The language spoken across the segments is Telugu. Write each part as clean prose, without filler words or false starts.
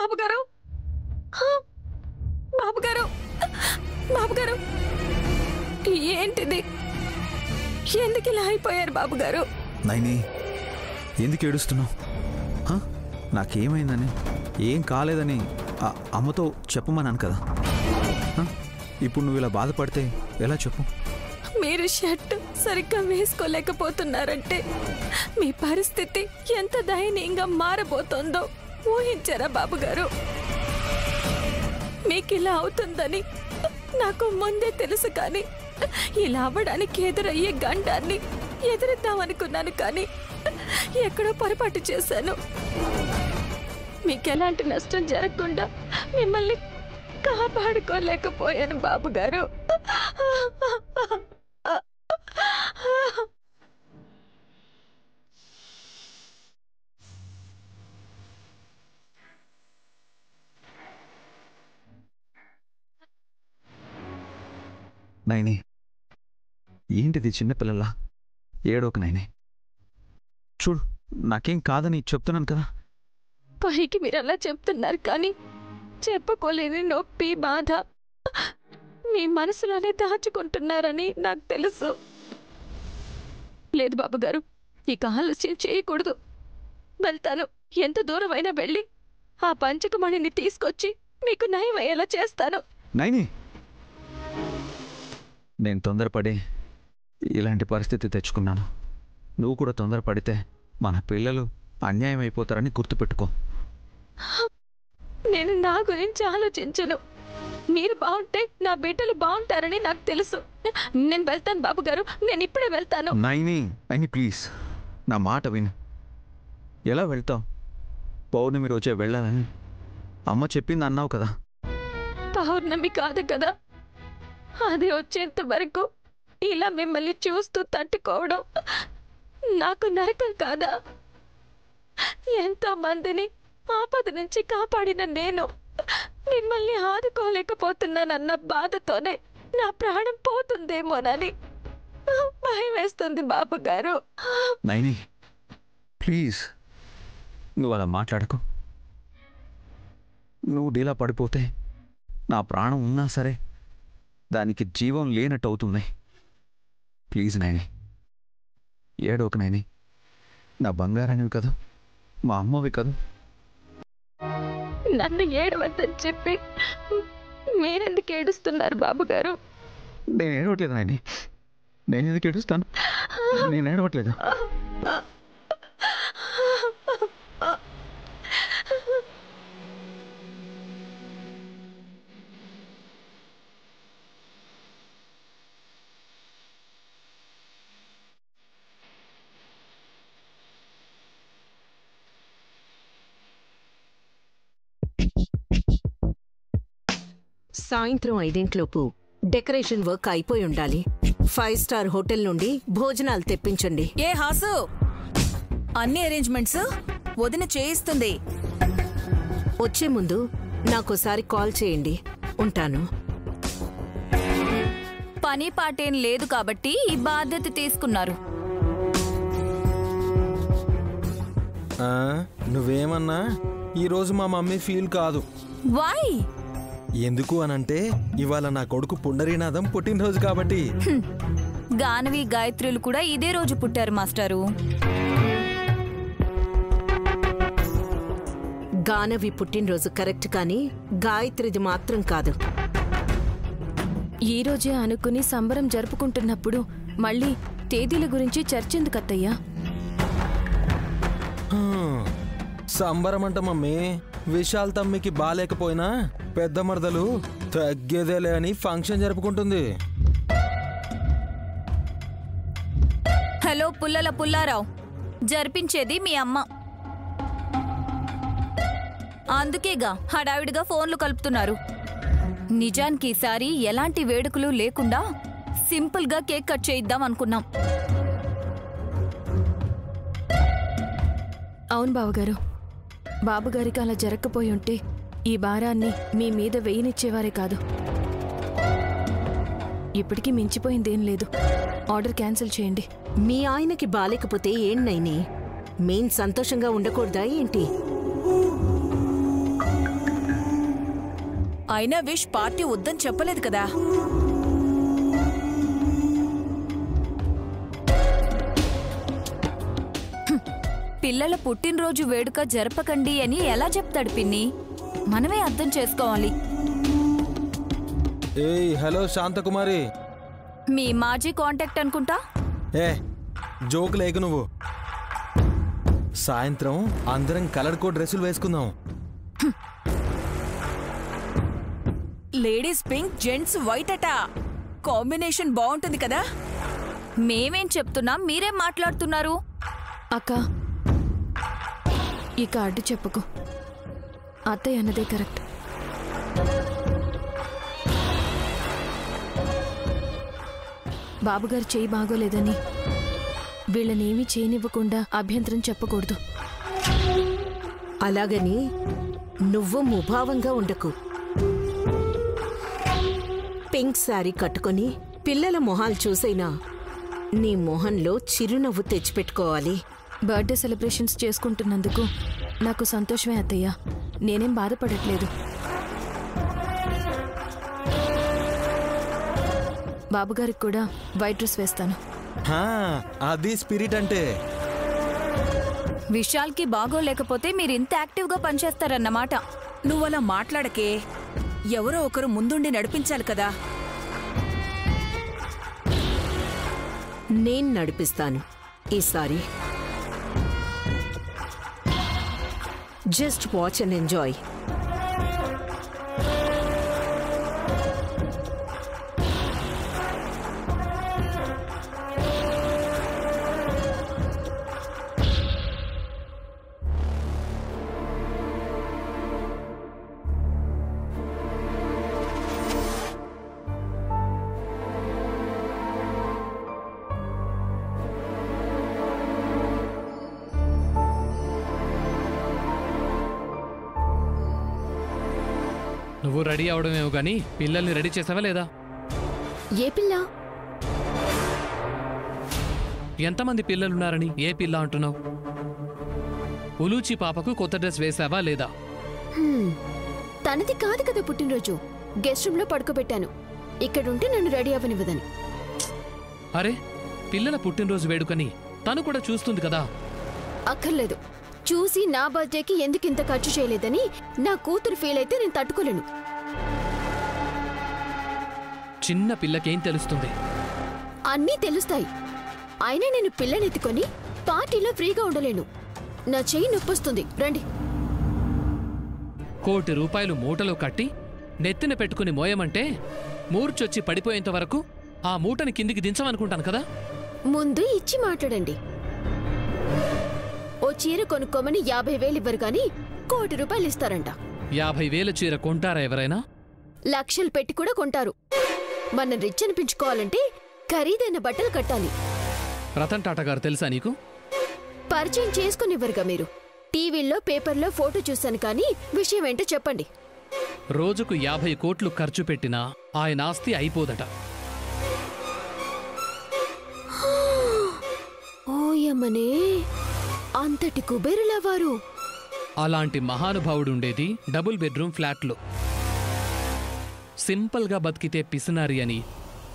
బాబుగారు, బాబుగారు, బాబుగారు, ఏంటిది? ఎందుకు ఇలా అయిపోయారు బాబుగారు? నైని, ఎందుకు ఏడుస్తున్నావు? నాకేమైందని, ఏం కాలేదని అమ్మతో చెప్పమన్నాను కదా. ఇప్పుడు నువ్వు ఇలా బాధపడితే ఎలా చెప్పు? మీరు షర్ట్ సరిగ్గా వేసుకోలేకపోతున్నారంటే మీ పరిస్థితి ఎంత దయనీయంగా మారబోతోందో ఊహించారా బాబుగారు? మీకు ఇలా అవుతుందని నాకు ముందే తెలుసు, కానీ ఇలా అవ్వడానికి ఎదురయ్యే గండాన్ని ఎదురిద్దామనుకున్నాను, కానీ ఎక్కడో పొరపాటు చేశాను. మీకెలాంటి నష్టం జరగకుండా మిమ్మల్ని కాపాడుకోలేకపోయాను బాబుగారు. నైని, ఏంటిది చిన్నపిల్లలా? ఏడోక నైని. చూడు, నాకేం కాదని చెప్తున్నాను కదా. పైకి మీరు అలా చెప్తున్నారు, కానీ చెప్పుకోలేని నొప్పి, బాధ మీ మనసులోనే దాచుకుంటున్నారని నాకు తెలుసు. లేదు బాబుగారు, ఇక ఆలస్యం చేయకూడదు. వెళ్తాను. ఎంత దూరమైనా వెళ్ళి ఆ పంచకమణిని తీసుకొచ్చి మీకు నయమయ్యేలా చేస్తాను. నైని, నేను తొందరపడి ఇలాంటి పరిస్థితి తెచ్చుకున్నాను. నువ్వు కూడా తొందరపడితే మన పిల్లలు అన్యాయం అయిపోతారని గుర్తుపెట్టుకో. నేను నా గురించి ఆలోచించను. మీరు బాగుంటే నా బిడ్డలు బాగుంటారని నాకు తెలుసు. నేను వెళ్తాను బాబుగారు, నేను ఇప్పుడే వెళ్తాను. నైని, నైని ప్లీజ్, నా మాట విను. ఎలా వెళ్తావు? పౌర్ణమి రోజే వెళ్ళాలని అమ్మ చెప్పింది అన్నావు కదా. పౌర్ణమి కాదు కదా, అది వచ్చేంత వరకు ఇలా మిమ్మల్ని చూస్తూ తట్టుకోవడం నాకు నరకం కాదా? ఎంతో మందిని ఆపద నుంచి కాపాడిన నేను మిమ్మల్ని ఆదుకోలేకపోతున్నానన్న బాధతోనే నా ప్రాణం పోతుందేమోనని భయం వేస్తుంది బాబుగారు. నైని ప్లీజ్, నువ్వు అలా మాట్లాడకు. నువ్వు డీలా పడిపోతే నా ప్రాణం ఉన్నా సరే దానికి జీవం లేనట్టు అవుతుంది. ప్లీజ్ నైని, ఏడోక నైని. నా బంగారానివి కదా, మా అమ్మవి కదా. నన్ను ఏడవద్దని చెప్పి మీరెందుకు ఏడుస్తున్నారు బాబుగారు? నేను ఏడవట్లేదు నైని. నేను ఎందుకు ఏడుస్తాను? నేను ఏడవట్లేదు. సాయంత్రం 5 డెకరేషన్ వర్క్ అయిపోయి ఉండాలి. 5 స్టార్ హోటల్ నుండి భోజనాలు తెప్పించండి. ఏ హాసు, అన్ని అరేంజ్మెంట్స్ వదిన చేయిస్తుంది. వచ్చే ముందు నాకోసారి కాల్ చేయండి. ఉంటాను. పని పాటేం లేదు కాబట్టి ఈ బాధ్యత తీసుకున్నారు. నువ్వేమన్నా ఈరోజు మా మమ్మీ ఫీల్ కాదు. వై? ఎందుకు అనంటే ఇవాళ నా కొడుకు పుండరీనాథం పుట్టినరోజు కాబట్టి. గానవి గాయత్రులు కూడా ఇదే రోజు పుట్టారు మాస్టారు. గానవి పుట్టినరోజు కరెక్ట్, కానీ గాయత్రిది మాత్రం కాదు. ఈ రోజే అనుకుని సంబరం జరుపుకుంటున్నప్పుడు మళ్ళీ తేదీల గురించి చర్చెందుకత్తయ్యా? సంబరమంట మమ్మీ. విశాల్ తమ్మికి బాలేకపోయినా పెద్ద మరదలు తగ్గేదేలే అని ఫంక్షన్ జరుపుకుంటుంది. హలో పుల్లల పుల్లారావు, జరిపించేది మీ అమ్మ. అందుకేగా హడావిడిగా ఫోన్లు కలుపుతున్నారు. నిజానికి ఈసారి ఎలాంటి వేడుకలు లేకుండా సింపుల్ గా కేక్ కట్ చేయిద్దాం అనుకున్నాం. అవును బావగారు, బాబుగారికి అలా జరగకపోయి ఉంటే ఈ భారాన్ని మీ మీద వేయనిచ్చేవారే కాదు. ఇప్పటికీ మించిపోయిందేం లేదు. ఆర్డర్ క్యాన్సిల్ చేయండి. మీ ఆయనకి బాలేకపోతే ఏంటైనా మేం సంతోషంగా ఉండకూడదా ఏంటి? అయినా విష్ పార్టీ వద్దని చెప్పలేదు కదా. పిల్లల పుట్టినరోజు వేడుక జరపకండి అని ఎలా చెప్తాడు పిన్ని? మనమే అర్థం చేసుకోవాలి. ఏయ్ హలో శాంతకుమారి. మీ మాజీ కాంటాక్ట్ అనుకుంటా. ఏ జోక్ లేక నువ్వు. సాయంత్రం అందరం కలర్ కోడ్ డ్రెస్సులు వేసుకుందాం. లేడీస్ పింక్, జెంట్స్ వైట్ అట. కాంబినేషన్ బాగుంటుంది కదా. మేమేం చెప్తున్నాం, మీరేం మాట్లాడుతున్నారు? అక్క, ఈ కార్డు చెప్పుకో. అత్తయ్య అన్నదే కరెక్ట్. బాబుగారు చేయి బాగోలేదని వీళ్ళనేమీ చేయనివ్వకుండా అభ్యంతరం చెప్పకూడదు. అలాగని నువ్వు ముభావంగా ఉండకు. పింక్ శారీ కట్టుకొని పిల్లల మొహాలు చూసైనా నీ మొహంలో చిరునవ్వు తెచ్చిపెట్టుకోవాలి. బర్త్డే సెలబ్రేషన్స్ చేసుకుంటున్నందుకు నాకు సంతోషమే అత్తయ్య. నేనేం బాధపడట్లేదు. బాబుగారికి కూడా వైట్ డ్రెస్ వేస్తాను. అది స్పిరిట్ అంటే. విశాల్కి బాగోలేకపోతే మీరు ఇంత యాక్టివ్గా పనిచేస్తారన్నమాట. నువ్వలా మాట్లాడకే. ఎవరో ఒకరు ముందుండి నడిపించాలి కదా. నేను నడిపిస్తాను ఈసారి. Just watch and enjoy. నువ్వు రెడీ అవడమేమో గానీ పిల్లల్ని రెడీ చేసావా లేదా? ఏ పిల్ల? ఎంతమంది పిల్లలున్నారని ఏ పిల్ల అంటున్నావు? ఉలూచి పాపకు కొత్త డ్రెస్ వేసావా లేదా? తనది కాదు కదా పుట్టినరోజు. గెస్ట్ రూమ్ లో పడుకోబెట్టాను. ఇక్కడుంటే నన్ను రెడీ అవ్వనివ్వదని. అరే, పిల్లల పుట్టినరోజు వేడుకని తను కూడా చూస్తుంది కదా. అక్కర్లేదు. చూసి నా బర్త్డేకి ఎందుకింత ఖర్చు చేయలేదని నా కూతురు ఫీల్ అయితే నేను తట్టుకోలేను. చిన్న పిల్లకేం తెలుస్తుంది? అన్నీ తెలుస్తాయి. అయినా నేను పిల్లనెత్తుకొని పార్టీలో ఫ్రీగా ఉండలేను. నా చెయ్యి నొప్పొస్తుంది. రండి. ₹1 కోటి మూటలో కట్టి నెత్తిన పెట్టుకుని మోయమంటే మూర్చొచ్చి పడిపోయేంత వరకు ఆ మూటని కిందికి దించమనుకుంటాను కదా. ముందు ఇచ్చి మాట్లాడండి. ఓ చీర కొనుక్కోమని 50,000 ఇవ్వరు గాని ₹1 కోటి ఇస్తారంట. 50,000 చీర కొంటారా ఎవరైనా? లక్షలు పెట్టి కూడా కొంటారు. మనం రిచ్ అనిపించుకోవాలంటే ఖరీదైన బట్టలు కట్టాలి. రతన్ టాటా గారు తెలుసా నీకు? పరిచయం చేసుకునివ్వరుగా మీరు. టీవీల్లో పేపర్లో ఫోటో చూశాను కానీ విషయం ఏంటో చెప్పండి. రోజుకు 50 కోట్లు ఖర్చు పెట్టినా ఆయన ఆస్తి అయిపోదట. ఓయమ్మనే, అంతటి కుబేరులా వారు. అలాంటి మహానుభావుడుండేది డబుల్ బెడ్రూమ్ ఫ్లాట్లో. సింపుల్గా బతికితే పిసినారి అని,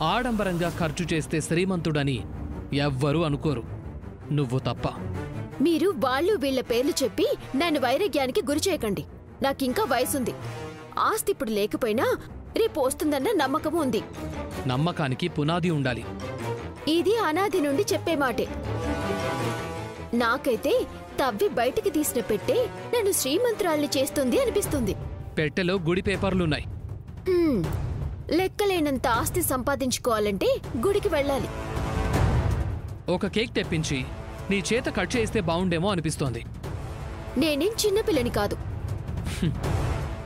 ఆడంబరంగా ఖర్చు చేస్తే శ్రీమంతుడని ఎవ్వరూ అనుకోరు, నువ్వు తప్ప. మీరు వాళ్ళు వీళ్ల పేర్లు చెప్పి నన్ను వైరాగ్యానికి గురి చేయకండి. నాకింకా వయసుంది. ఆస్తి ఇప్పుడు లేకపోయినా రేపు వస్తుందన్న నమ్మకం ఉంది. నమ్మకానికి పునాది ఉండాలి. ఇది అనాది నుండి చెప్పే మాటే. నాకైతే తవ్వి బయటికి తీసిన పెట్టే నన్ను శ్రీమంతురాల్ని చేస్తుంది అనిపిస్తుంది. పెట్టెలో గుడి పేపర్లున్నాయి. లెక్కలేనంత ఆస్తి సంపాదించుకోవాలంటే గుడికి వెళ్ళాలి. ఒక కేక్ తెప్పించి నీ చేత కట్ చేస్తే బావుండేమో అనిపిస్తోంది. నేనేం చిన్నపిల్లని కాదు.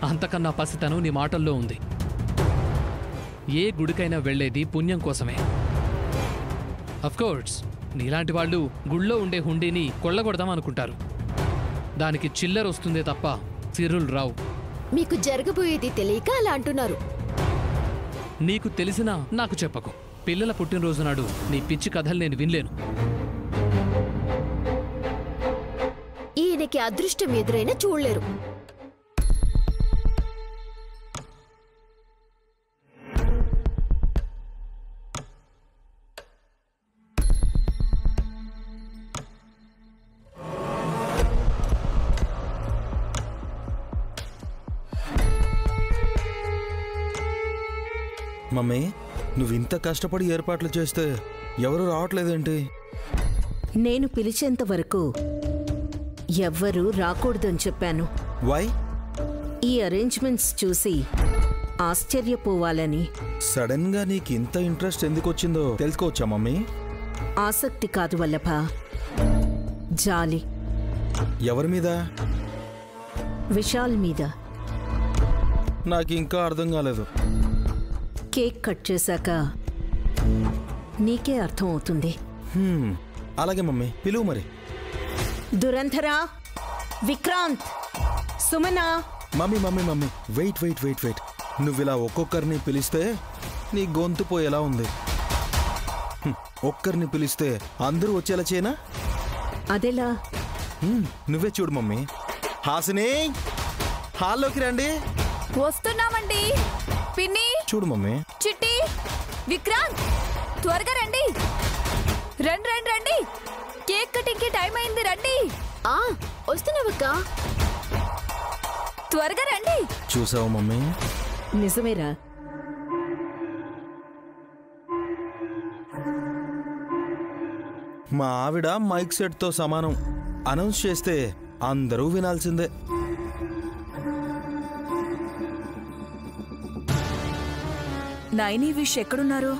అంతకన్నా పసితనం నీ మాటల్లో ఉంది. ఏ గుడికైనా వెళ్లేది పుణ్యం కోసమే. అఫ్కోర్స్ నీలాంటి వాళ్ళు గుళ్ళో ఉండే హుండీని కొల్లగొడదాం అనుకుంటారు. దానికి చిల్లరొస్తుందే తప్ప సిరులు రావు. మీకు జరగబోయేది తెలియక అలా అంటున్నారు. నీకు తెలిసినా నాకు చెప్పకు. పిల్లల పుట్టినరోజు నాడు నీ పిచ్చి కథలు నేను వినలేను. ఈయనకి అదృష్టం ఎదురైనా చూడలేరు. మమ్మీ నువ్వు ఇంత కష్టపడి ఏర్పాట్లు చేస్తే ఎవరు రావట్లేదేంటి? నేను పిలిచేంత వరకు ఎవ్వరూ రాకూడదని చెప్పాను. వై? ఈ అరేంజ్మెంట్స్ చూసి ఆశ్చర్యపోవాలని. సడన్ గా నీకు ఇంత ఇంట్రెస్ట్ ఎందుకు వచ్చిందో తెలుసుకోవచ్చా మమ్మీ? ఆసక్తి కాదు వల్లభ, జాలి. ఎవరి మీద? విశాల్ మీద. నాకు ఇంకా అర్థం కాలేదు. కేక్ కట్ చేశాక నీకే అర్థం అవుతుంది. అలాగే మమ్మీ, పిలువు మరి. Durandhara, Vikrant, Sumana. Mummy mummy mummy wait wait wait wait. నువ్వు ఇలా ఒక్కొక్కరిని పిలిస్తే నీ గొంతు పోయేలా ఉంది. ఒక్కరిని పిలిస్తే అందరూ వచ్చేలా చేయనా? అదెలా? నువ్వే చూడు మమ్మీ. హాసిని, హాల్లోకి రండి. వస్తున్నామండి. పిన్ని, చూడు మమ్మీ. చిట్టి, విక్రాంత్, త్వరగా రండి. రండి రండి రండి, కేక్ కటింగ్ కి టైం అయింది. రండి. వస్తున్నావక్క, త్వరగా రండి. చూసావు మమ్మీ? నిజమేరా? మా ఆవిడ మైక్ సెట్ తో సమానం. అనౌన్స్ చేస్తే అందరూ వినాల్సిందే. నైని విష్ ఎక్కడున్నారు?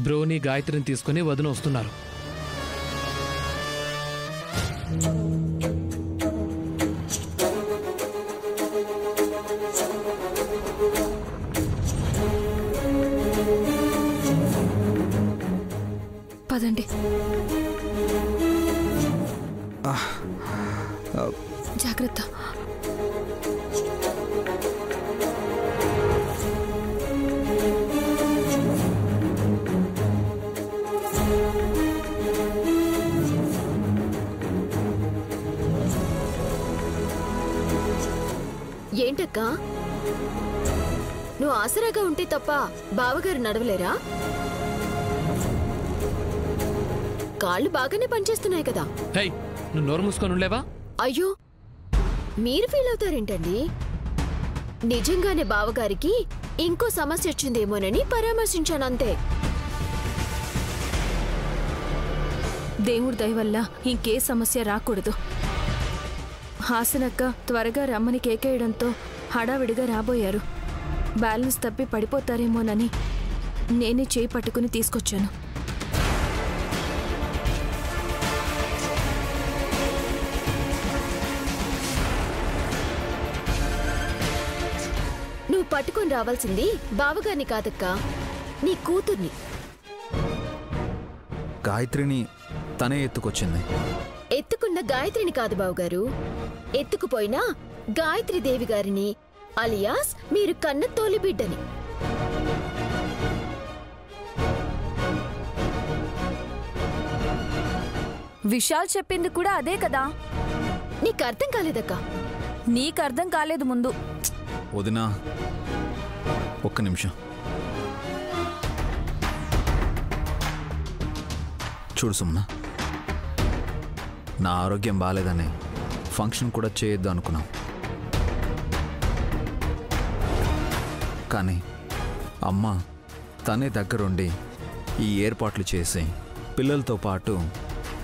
బ్రోని గాయత్రిని తీసుకుని వదిన వస్తున్నారు. పదండి. జాగ్రత్త. ఏంటక్క, నువ్వు ఆసరాగా ఉంటే తప్ప బావగారు నడవలేరా? కాళ్ళు బాగానే పనిచేస్తున్నాయి కదా. నువ్వు నోరు మూసుకొని ఉండలేవా? అయ్యో, మీరు ఫీల్ అవుతారేంటండి? నిజంగానే బావగారికి ఇంకో సమస్య వచ్చిందేమోనని పరామర్శించానంతే. దేవుడి దయ వల్ల ఇంకే సమస్య రాకూడదు. హాసనక్క త్వరగా రమ్మని కేకేయడంతో హడావిడిగా రాబోయారు. బ్యాలెన్స్ తప్పి పడిపోతారేమోనని నేనే చేయి పట్టుకుని తీసుకొచ్చాను. నువ్వు పట్టుకొని రావాల్సింది బావగారిని కాదక్కా, నీ కూతుర్ని. గాయత్రిని తనే ఎత్తుకొచ్చింది. ఎత్తుకున్న గాయత్రిని కాదు బావగారు, ఎత్తుకుపోయినా గాయత్రి దేవి గారిని, అలియాస్ మీరు కన్న తోలి బిడ్డని. విశాల్ చెప్పింది కూడా అదే కదా. నీకు అర్థం కాలేదక్కా? నీకు అర్థం కాలేదు ముందు. వదినా, ఒక్క నిమిషం చూడు సుమన. నా ఆరోగ్యం బాగాలేదని ఫంక్షన్ కూడా చేయొద్దు అనుకున్నాం. కానీ అమ్మ తనే దగ్గరుండి ఈ ఏర్పాట్లు చేసి పిల్లలతో పాటు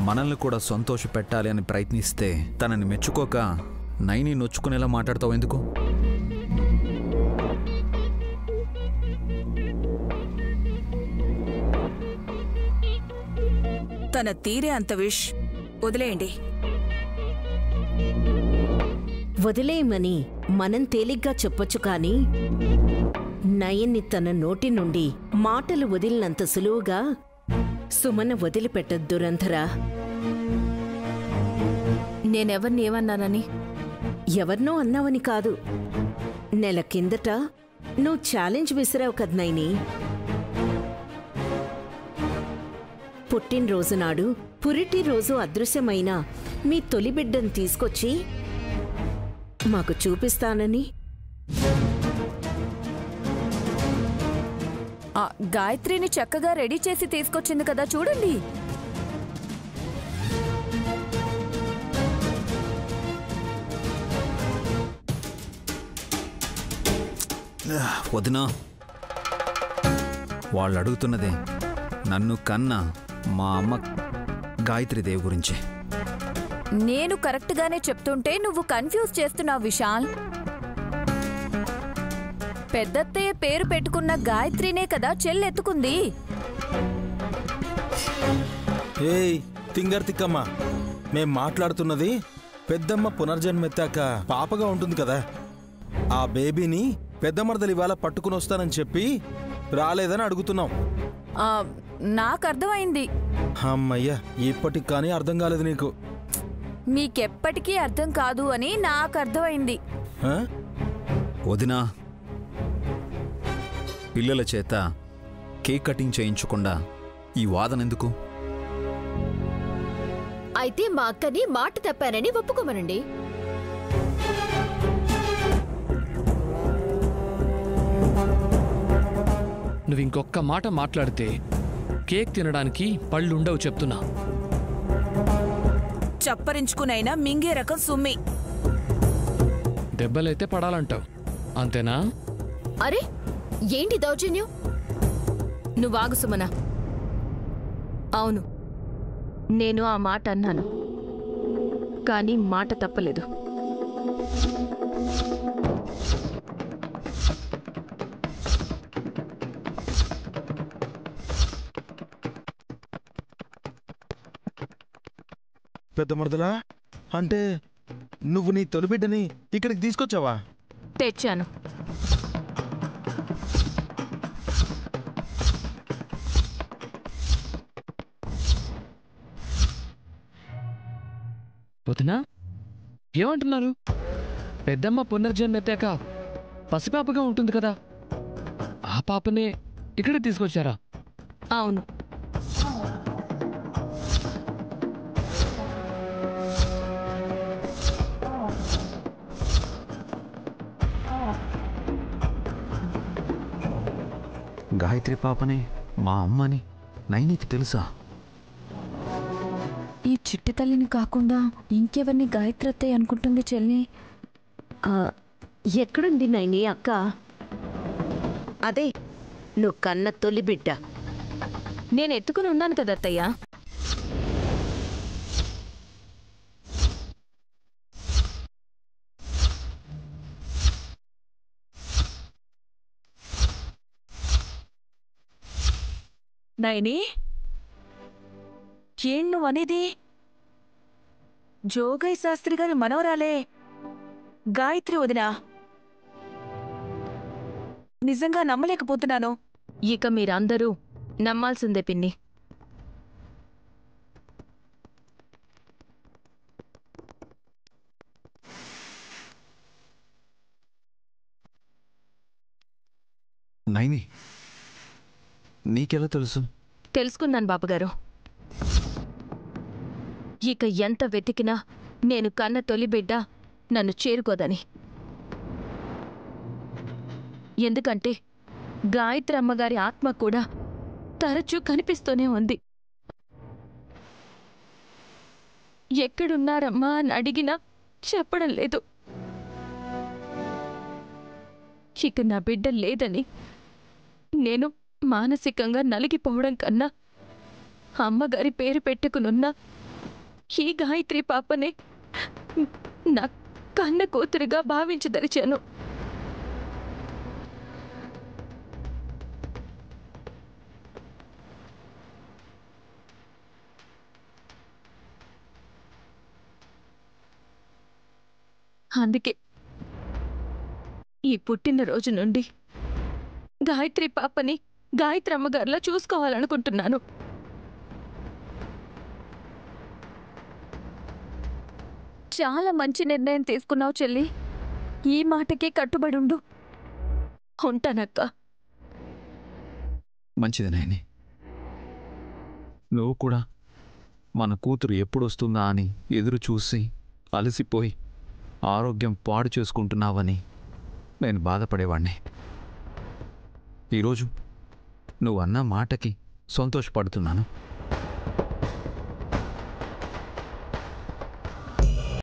మనల్ని కూడా సంతోష పెట్టాలి అని ప్రయత్నిస్తే తనని మెచ్చుకోక నైని నొచ్చుకునేలా మాట్లాడతావు ఎందుకు? తన తీరే అంత విష్. వదిలేయండి. వదిలేయమని మనం తేలిగ్గా చెప్పొచ్చు, కానీ నయన్ని తన నోటి నుండి మాటలు వదిలినంత సులువుగా సుమన వదిలిపెట్టదు దురంధరా. నేనెవర్ని ఏమన్నానని? ఎవరినో అన్నావని కాదు. నెల కిందట నువ్వు ఛాలెంజ్ విసిరావు కదా నైని. పుట్టినరోజు నాడు పురిటి రోజు అదృశ్యమైన మీ తొలి బిడ్డను తీసుకొచ్చి మాకు చూపిస్తానని. గాయత్రిని చక్కగా రెడీ చేసి తీసుకొచ్చింది కదా, చూడండి. వదినా, వాళ్ళు అడుగుతున్నదే నన్ను కన్నా మా అమ్మ గాయత్రీదేవి గురించి. నేను కరెక్ట్గానే చెప్తుంటే నువ్వు కన్ఫ్యూజ్ చేస్తున్నావు విశాల్. పెద్దత్తయ్య పేరు పెట్టుకున్న గాయత్రినే కదా చెల్లెత్తుకుంది. ఏయ్ తింగర్ తిక్కమ్మ, మేం మాట్లాడుతున్నది పెద్దమ్మ పునర్జన్మెత్తాక పాపగా ఉంటుంది కదా, ఆ బేబీని పెద్ద మరదలు ఇవాళ పట్టుకుని వస్తానని చెప్పి రాలేదని అడుగుతున్నాం. నాకు అర్థమైంది. అమ్మయ్యా, ఇప్పటికి కానీ అర్థం కాలేదు నీకు. మీకెప్పటికీ అర్థం కాదు అని నాకు అర్థమైంది. వదినా, పిల్లల చేత కేక్ కటింగ్ చేయించకుండా ఈ వాదన ఎందుకు? అయితే మా అక్కని మాట తప్పానని ఒప్పుకోమనండి. నువ్వు ఇంకొక్క మాట మాట్లాడితే కేక్ తినడానికి పళ్ళుండవు చెప్తున్నా. చప్పరించుకునైనా మింగే రకం సుమ్మి. దెబ్బలైతే పడాలంటావు అంతేనా? అరే ఏంటి దౌర్జన్యం? నువ్వాగు సుమన. అవును, నేను ఆ మాట అన్నాను, కానీ మాట తప్పలేదు. పెద్ద మరదలా, అంటే నువ్వు నీ తొలిబిడ్డని ఇక్కడికి తీసుకొచ్చావా? తెచ్చాను. వదినా ఏమంటున్నారు? పెద్దమ్మ పునర్జన్మెత్తాక పసిపాపగా ఉంటుంది కదా, ఆ పాపనే ఇక్కడ తీసుకొచ్చారా? అవును. గాయత్రి పాపని మా అమ్మని నైనికి తెలుసా? ఈ చిట్టి తల్లిని కాకుండా ఇంకెవరిని గాయత్రి అత్తయ్య అనుకుంటుంది చెల్లి? ఎక్కడుంది నైని అక్క? అదే నువ్వు కన్న తొలి బిడ్డ. నేను ఎత్తుకుని ఉన్నాను కదా అత్తయ్య. నైని, ఏం నువ్వనేది? జోగయ్య శాస్త్రి గారి మనవరాలే గాయత్రి వదినా. నిజంగా నమ్మలేకపోతున్నాను. ఇక మీరందరూ నమ్మాల్సిందే పిన్ని. నైని, నీకెలా తెలుసు? తెలుసుకున్నాను బాబుగారు. ఇక ఎంత వెతికినా నేను కన్న తొలి బిడ్డ నన్ను చేరుకోదని. ఎందుకంటే గాయత్రి అమ్మగారి ఆత్మ కూడా తరచూ కనిపిస్తూనే ఉంది. ఎక్కడున్నారమ్మా అని అడిగినా చెప్పడం లేదు. ఇక నా బిడ్డ లేదని నేను మానసికంగా నలిగిపోవడం కన్నా అమ్మగారి పేరు పెట్టుకునున్న ఈ గాయత్రి పాపనే నా కన్న కూతురుగా భావించదలిచాను. అందుకే ఈ పుట్టినరోజు నుండి గాయత్రి పాపని గాయత్రి అమ్మగారిలా చూసుకోవాలనుకుంటున్నాను. చాలా మంచి నిర్ణయం తీసుకున్నావు చెల్లి. ఈ మాటకే కట్టుబడుండు. ఉంటానక్క. మంచిది నాయని. నువ్వు కూడా మన కూతురు ఎప్పుడొస్తుందా అని ఎదురు చూసి అలసిపోయి ఆరోగ్యం పాడు చేసుకుంటున్నావని నేను బాధపడేవాణ్ణి. ఈరోజు నువ్వు అన్న మాటకి సంతోషపడుతున్నాను.